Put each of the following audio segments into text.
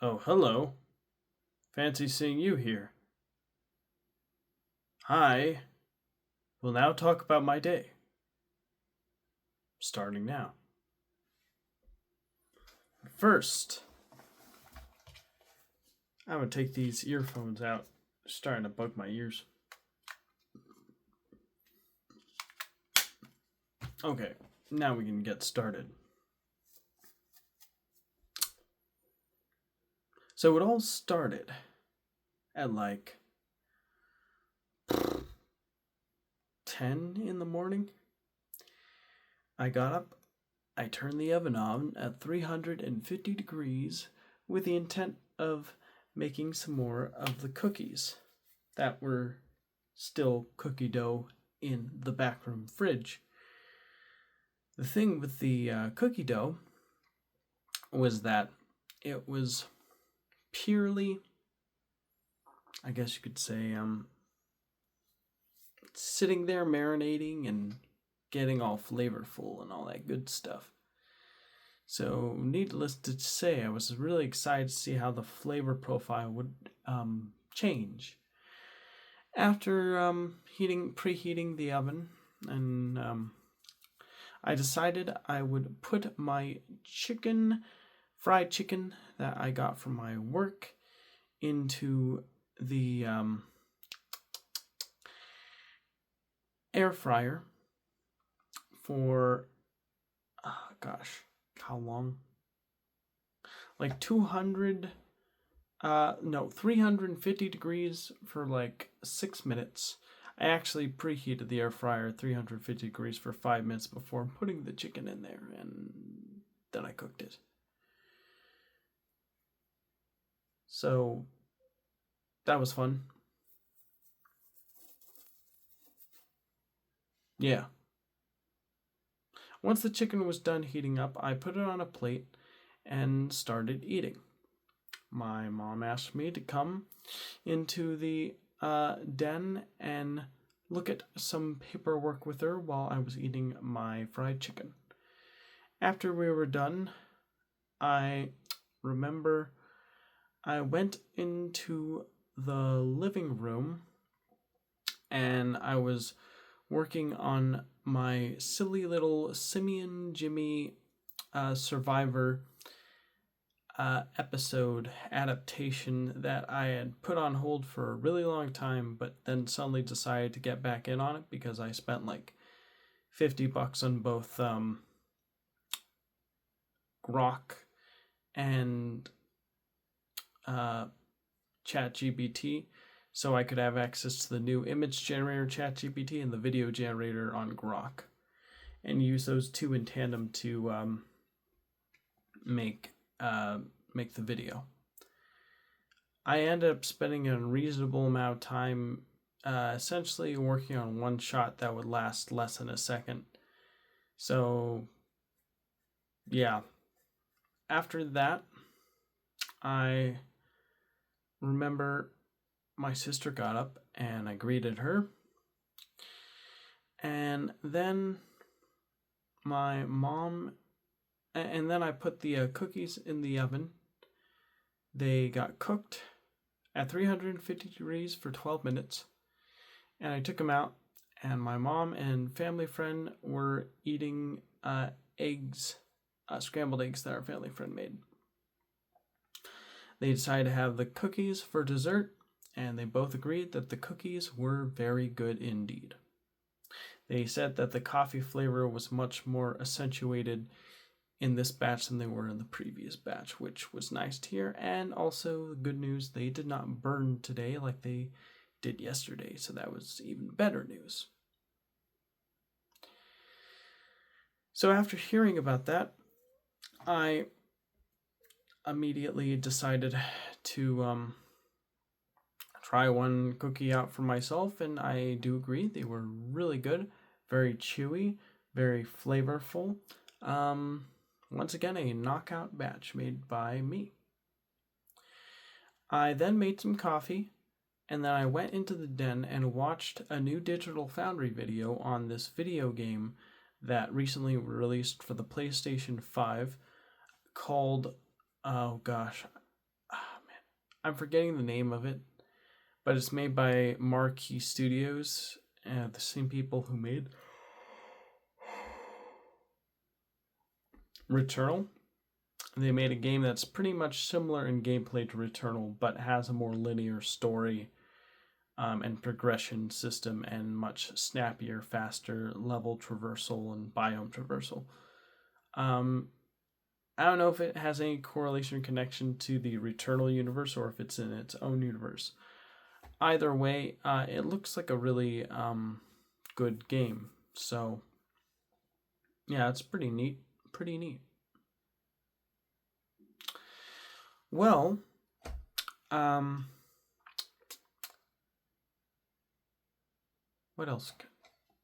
Oh, hello. Fancy seeing you here. I will now talk about my day, starting now. First, I'm going to take these earphones out. They're starting to bug my ears. Okay, now we can get started. So it all started at like 10 in the morning. I got up, I turned the oven on at 350 degrees with the intent of making some more of the cookies that were still cookie dough in the backroom fridge. The thing with the cookie dough was that it was purely, I guess you could say, sitting there marinating and getting all flavorful and all that good stuff. So, needless to say, I was really excited to see how the flavor profile would change after preheating the oven, and I decided I would put my fried chicken that I got from my work, into the air fryer for, gosh, how long? Like 350 degrees for like 6 minutes. I actually preheated the air fryer at 350 degrees for 5 minutes before putting the chicken in there, and then I cooked it. So that was fun. Yeah. Once the chicken was done heating up, I put it on a plate and started eating. My mom asked me to come into the den and look at some paperwork with her while I was eating my fried chicken. After we were done, I remember I went into the living room and I was working on my silly little Simeon Jimmy Survivor episode adaptation that I had put on hold for a really long time, but then suddenly decided to get back in on it because I spent like $50 on both Grok and ChatGPT, so I could have access to the new image generator ChatGPT and the video generator on Grok, and use those two in tandem to make the video. I ended up spending a reasonable amount of time essentially working on one shot that would last less than a second. So, yeah. After that, I remember my sister got up and I greeted her. And then my mom, and then I put the cookies in the oven. They got cooked at 350 degrees for 12 minutes. And I took them out, and my mom and family friend were eating eggs, scrambled eggs that our family friend made. They decided to have the cookies for dessert, and they both agreed that the cookies were very good indeed. They said that the coffee flavor was much more accentuated in this batch than they were in the previous batch, which was nice to hear. And also, good news, they did not burn today like they did yesterday, so that was even better news. So after hearing about that, I immediately decided to try one cookie out for myself, and I do agree they were really good, very chewy, very flavorful. Once again, a knockout batch made by me. I then made some coffee, and then I went into the den and watched a new Digital Foundry video on this video game that recently released for the PlayStation 5 called, oh gosh, I'm forgetting the name of it, but it's made by Marquee Studios, the same people who made Returnal. They made a game that's pretty much similar in gameplay to Returnal, but has a more linear story and progression system, and much snappier, faster level traversal and biome traversal. I don't know if it has any correlation or connection to the Returnal universe or if it's in its own universe. Either way, it looks like a really good game. So, yeah, it's pretty neat. Pretty neat. Well, what else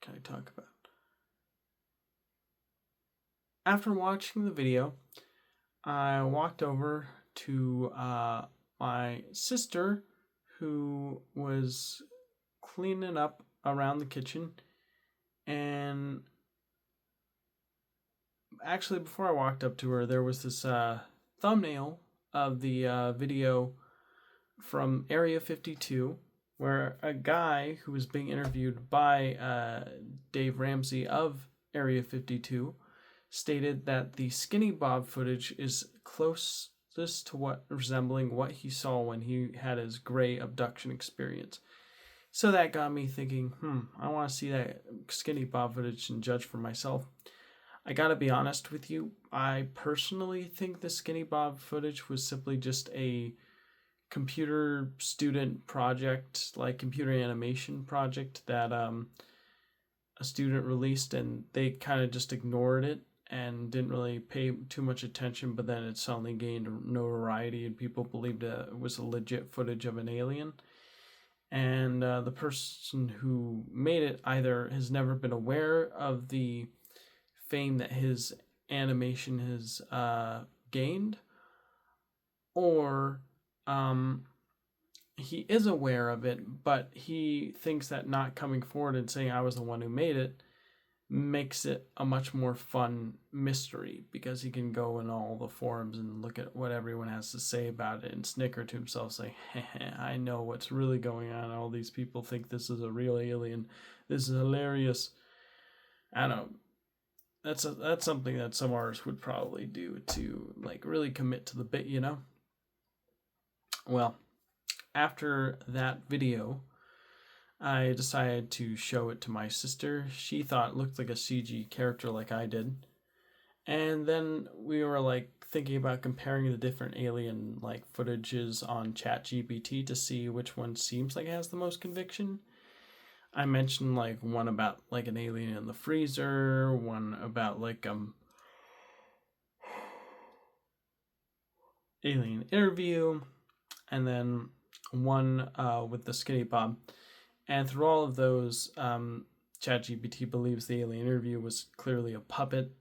can I talk about? After watching the video, I walked over to my sister, who was cleaning up around the kitchen, and actually before I walked up to her, there was this thumbnail of the video from Area 52, where a guy who was being interviewed by Dave Ramsey of Area 52 stated that the Skinny Bob footage is closest to what resembling what he saw when he had his gray abduction experience. So that got me thinking, I want to see that Skinny Bob footage and judge for myself. I gotta be honest with you, I personally think the Skinny Bob footage was simply just a computer student project, like computer animation project that a student released, and they kind of just ignored it and didn't really pay too much attention, but then it suddenly gained notoriety and people believed it was a legit footage of an alien. And the person who made it either has never been aware of the fame that his animation has gained, or he is aware of it, but he thinks that not coming forward and saying I was the one who made it makes it a much more fun mystery, because he can go in all the forums and look at what everyone has to say about it and snicker to himself, saying, I know what's really going on. All these people think this is a real alien. This is hilarious. I don't know. That's something that some artists would probably do to like really commit to the bit, you know? Well, after that video, I decided to show it to my sister. She thought it looked like a CG character like I did. And then we were like thinking about comparing the different alien like footages on ChatGPT to see which one seems like it has the most conviction. I mentioned like one about like an alien in the freezer, one about like alien interview, and then one with the Skinny Bob. And through all of those, ChatGPT believes the alien interview was clearly a puppet.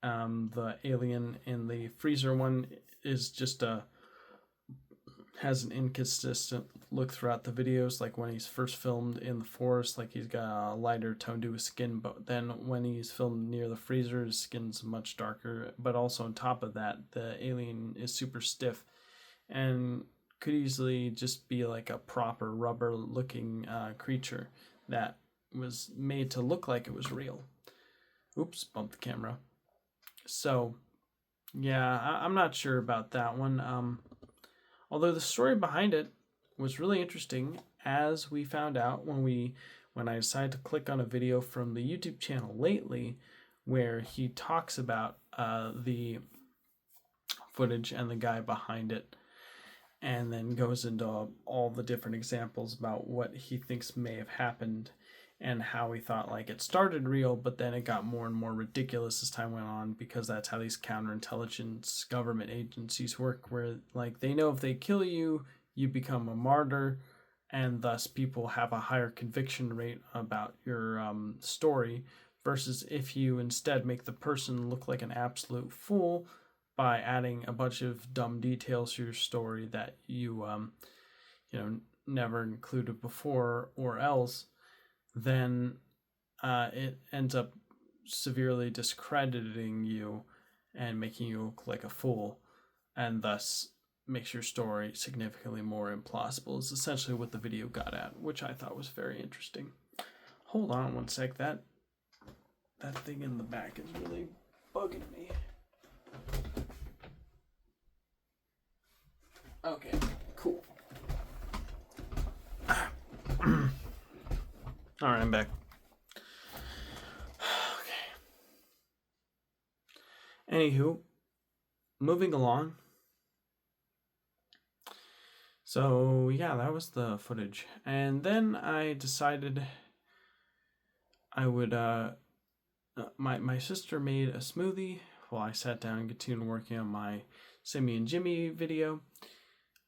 The alien in the freezer one is just has an inconsistent look throughout the videos. Like when he's first filmed in the forest, like he's got a lighter tone to his skin, but then when he's filmed near the freezer, his skin's much darker. But also on top of that, the alien is super stiff and could easily just be like a proper rubber looking creature that was made to look like it was real. Oops, bumped the camera. So yeah, I'm not sure about that one. Although the story behind it was really interesting, as we found out when I decided to click on a video from the YouTube channel lately, where he talks about the footage and the guy behind it, and then goes into all the different examples about what he thinks may have happened and how he thought like it started real, but then it got more and more ridiculous as time went on, because that's how these counterintelligence government agencies work, where like they know if they kill you, you become a martyr, and thus people have a higher conviction rate about your story, versus if you instead make the person look like an absolute fool by adding a bunch of dumb details to your story that you never included before, or else then it ends up severely discrediting you and making you look like a fool, and thus makes your story significantly more implausible is essentially what the video got at, which I thought was very interesting. Hold on one sec. That thing in the back is really bugging me. Okay, cool. All right, I'm back. Okay. Anywho, moving along. So yeah, that was the footage, and then I decided I would. My sister made a smoothie while I sat down and continued working on my Simmy and Jimmy video.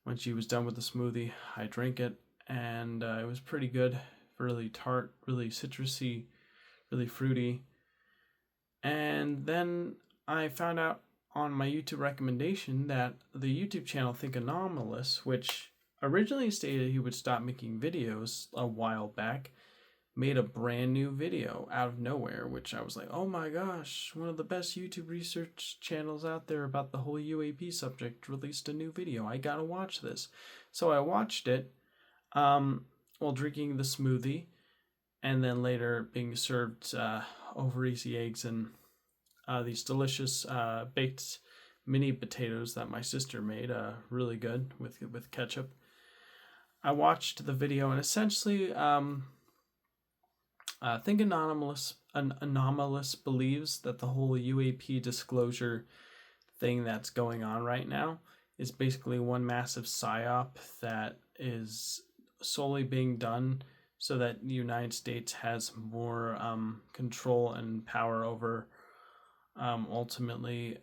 When she was done with the smoothie, I drank it, and it was pretty good. Really tart, really citrusy, really fruity. And then I found out on my YouTube recommendation that the YouTube channel Think Anomalous, which originally stated he would stop making videos a while back, made a brand new video out of nowhere, which I was like, oh my gosh, one of the best YouTube research channels out there about the whole UAP subject released a new video. I gotta watch this. So I watched it while drinking the smoothie, and then later being served over easy eggs and these delicious baked mini potatoes that my sister made, really good with ketchup. I watched the video, and essentially Think Anomalous believes that the whole UAP disclosure thing that's going on right now is basically one massive psyop that is solely being done so that the United States has more control and power over ultimately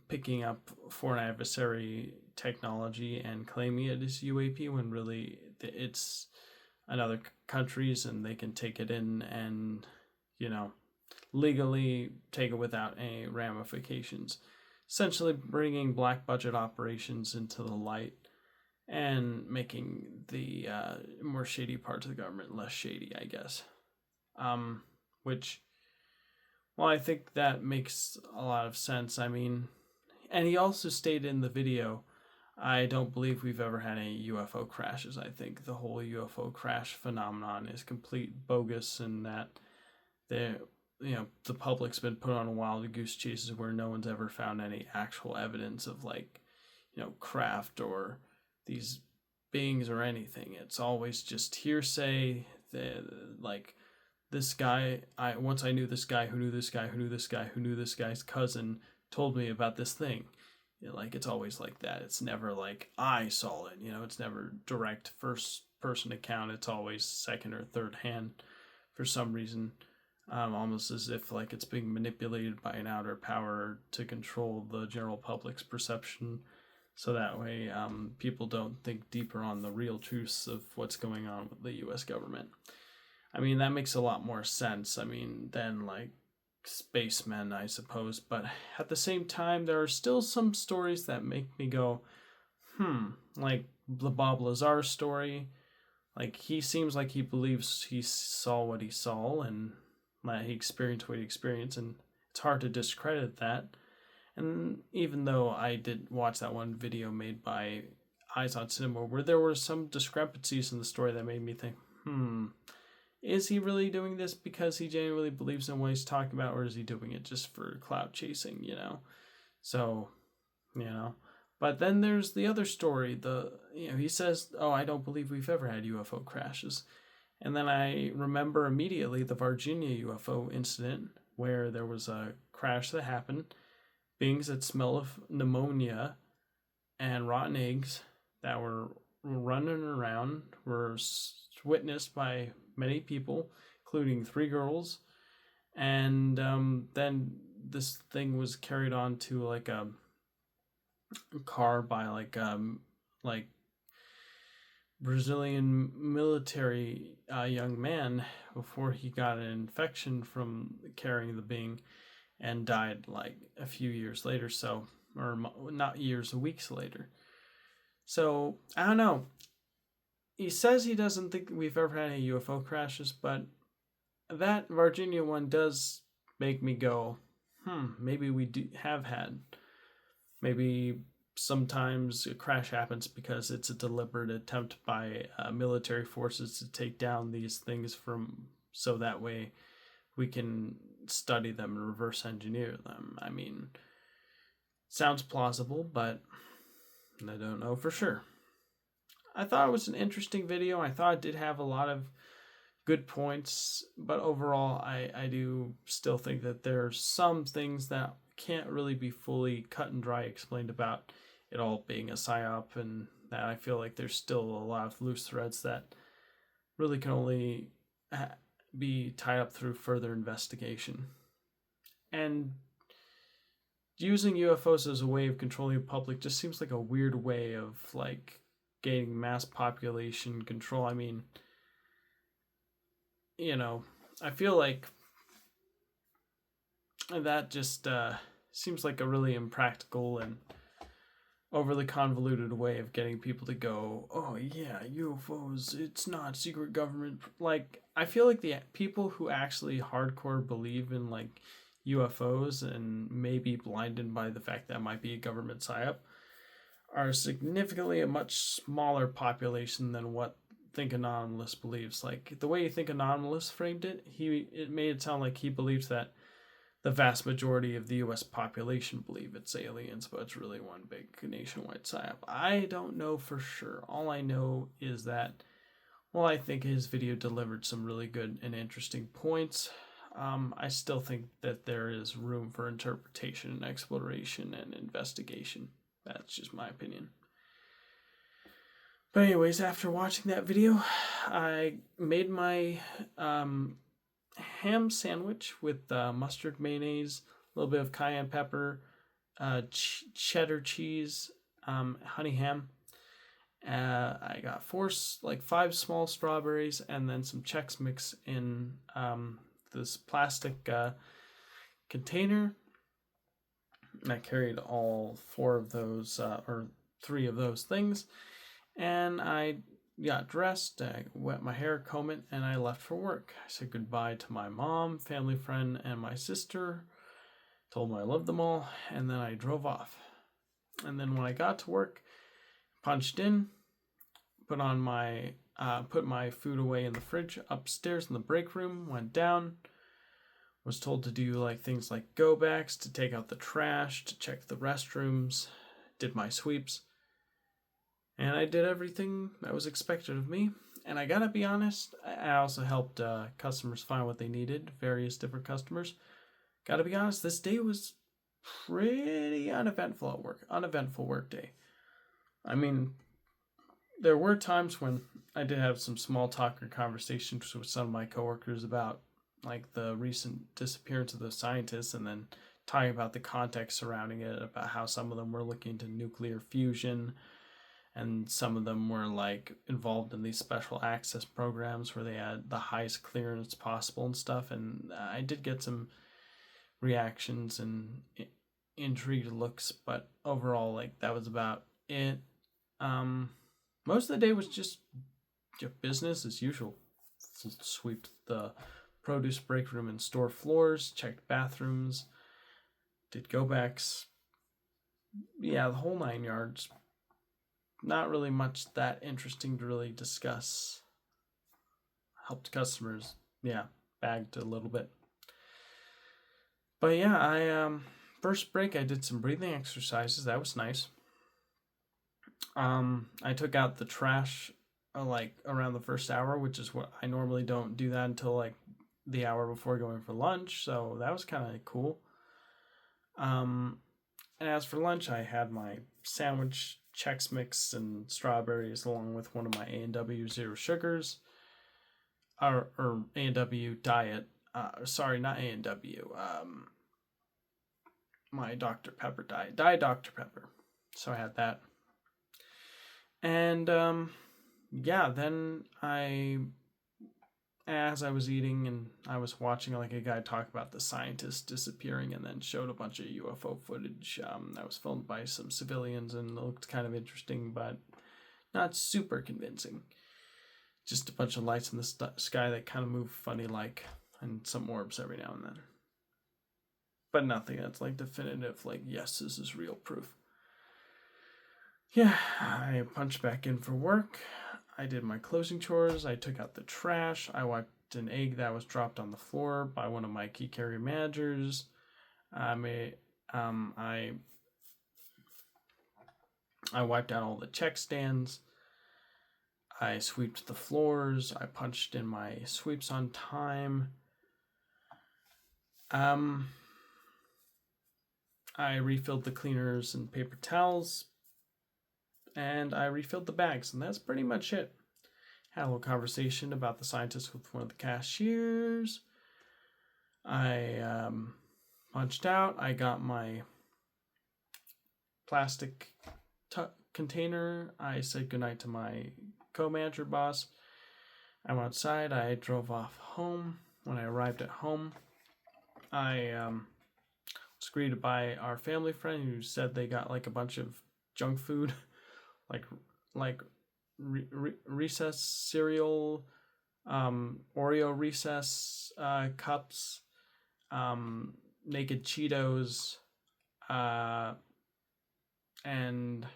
picking up foreign adversary technology and claiming it as UAP when really it's another countries, and they can take it in and, legally take it without any ramifications. Essentially bringing black budget operations into the light and making the more shady parts of the government less shady, I guess. Which, well, I think that makes a lot of sense. I mean, and he also stated in the video, I don't believe we've ever had any UFO crashes. I think the whole UFO crash phenomenon is complete bogus, and that the public's been put on wild goose chases where no one's ever found any actual evidence of craft or these beings or anything. It's always just hearsay. This guy, once I knew this guy who knew this guy who knew this guy who knew this guy's cousin told me about this thing. It's always like that. It's never like I saw it. It's never direct first person account. It's always second or third hand for some reason, almost as if it's being manipulated by an outer power to control the general public's perception, so that way people don't think deeper on the real truths of what's going on with the U.S. government. I mean, that makes a lot more sense. Than spacemen, I suppose, but at the same time there are still some stories that make me go, like the Bob Lazar story. He seems like he believes he saw what he saw and he experienced what he experienced, and it's hard to discredit that. And even though I did watch that one video made by Eyes on Cinema where there were some discrepancies in the story that made me think, is he really doing this because he genuinely believes in what he's talking about, or is he doing it just for clout chasing, So, But then there's the other story. He says, oh, I don't believe we've ever had UFO crashes. And then I remember immediately the Virginia UFO incident where there was a crash that happened. Beings that smell of pneumonia and rotten eggs that were running around were witnessed by many people, including 3 girls, and then this thing was carried on to a car by Brazilian military young man before he got an infection from carrying the being and died a few years later, or not years, weeks later. So I don't know. He says he doesn't think we've ever had any UFO crashes, but that Virginia one does make me go, maybe we have had. Maybe sometimes a crash happens because it's a deliberate attempt by military forces to take down these things so that way we can study them and reverse engineer them. I mean, sounds plausible, but I don't know for sure. I thought it was an interesting video. I thought it did have a lot of good points, but overall, I do still think that there are some things that can't really be fully cut and dry explained about it all being a psyop, and that I feel like there's still a lot of loose threads that really can only be tied up through further investigation. And using UFOs as a way of controlling the public just seems like a weird way of like gaining mass population control. I mean, I feel like that just seems like a really impractical and overly convoluted way of getting people to go, oh yeah, UFOs, it's not secret government. Like, I feel like the people who actually hardcore believe in like UFOs and may be blinded by the fact that it might be a government psyop are significantly a much smaller population than what Think Anonymous believes. Like, the way Think Anonymous framed it, it made it sound like he believes that the vast majority of the US population believe it's aliens, but it's really one big nationwide psyop. I don't know for sure. All I know is that, well, I think his video delivered some really good and interesting points. I still think that there is room for interpretation and exploration and investigation. That's just my opinion. But anyways, after watching that video, I made my ham sandwich with mustard, mayonnaise, a little bit of cayenne pepper, cheddar cheese, honey ham. I got 5 small strawberries, and then some Chex Mix in this plastic container. And I carried all 4 of those, or 3 of those things, and I got dressed, I wet my hair, comb it, and I left for work. I said goodbye to my mom, family friend, and my sister. Told them I loved them all, and then I drove off. And then when I got to work, punched in, put my food away in the fridge upstairs in the break room, went down, was told to do like things like go backs, to take out the trash, to check the restrooms, did my sweeps. And I did everything that was expected of me. And I gotta be honest, I also helped customers find what they needed, various different customers. Gotta be honest, this day was pretty uneventful work day. I mean, there were times when I did have some small talk or conversations with some of my coworkers about like the recent disappearance of the scientists, and then talking about the context surrounding it, about how some of them were looking into nuclear fusion, and some of them were like involved in these special access programs where they had the highest clearance possible and stuff. And I did get some reactions and intrigued looks, but overall, like, that was about it. Most of the day was just business as usual. Swept the produce break room and store floors, checked bathrooms, did go backs. Yeah, the whole 9 yards. Not really much that interesting to really discuss. Helped customers. Yeah, bagged a little bit. But yeah, I first break I did some breathing exercises. That was nice. I took out the trash like around the first hour, which is what I normally don't do that until like the hour before going for lunch. So that was kind of cool. And as for lunch, I had my sandwich, Chex Mix, and strawberries, along with one of my A&W Zero Sugars, or A&W Diet. Sorry, not A&W. My Dr. Pepper Diet Dr. Pepper. So I had that, and yeah. Then as I was eating, and I was watching like a guy talk about the scientists disappearing, and then showed a bunch of UFO footage that was filmed by some civilians, and it looked kind of interesting, but not super convincing. Just a bunch of lights in the sky that kind of move funny like, and some orbs every now and then. But nothing that's like definitive, like, yes, this is real proof. yeah, I punched back in for work. I did my closing chores. I took out the trash. I wiped an egg that was dropped on the floor by one of my key carrier managers. I wiped out all the check stands. I swept the floors. I punched in my sweeps on time. I refilled the cleaners and paper towels. And I refilled the bags, and that's pretty much it. Had a little conversation about the scientist with one of the cashiers. I punched out. I got my plastic container. I said goodnight to my co-manager boss. I went outside. I drove off home. When I arrived at home, I was greeted by our family friend who said they got like a bunch of junk food, like recess cereal, Oreo recess cups, naked Cheetos, and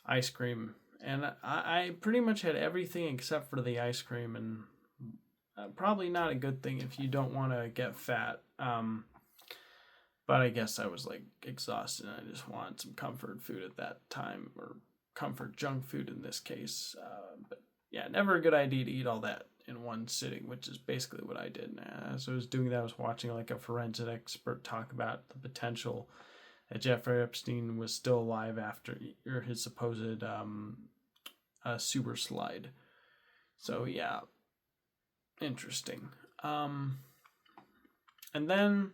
ice cream. And I pretty much had everything except for the ice cream, and probably not a good thing if you don't want to get fat. But I guess I was like exhausted and I just wanted some comfort food at that time, or comfort junk food in this case. But yeah, never a good idea to eat all that in one sitting, which is basically what I did. As I was doing that, I was watching like a forensic expert talk about the potential that Jeffrey Epstein was still alive after his supposed super slide. So yeah, interesting. And then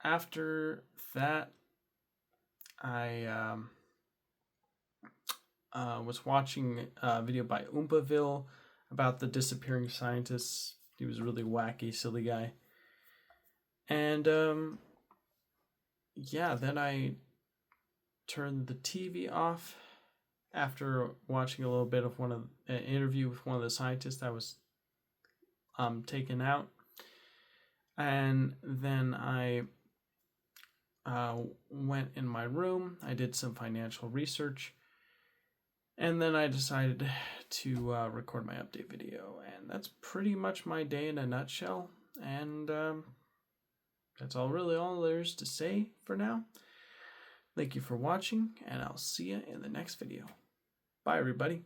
after that, I was watching a video by Oompaville about the disappearing scientists. He was a really wacky, silly guy. And yeah, then I turned the TV off after watching a little bit of an interview with one of the scientists that was taken out. And then I went in my room. I did some financial research. And then I decided to record my update video. And that's pretty much my day in a nutshell. And that's all there is to say for now. Thank you for watching, and I'll see you in the next video. Bye, everybody.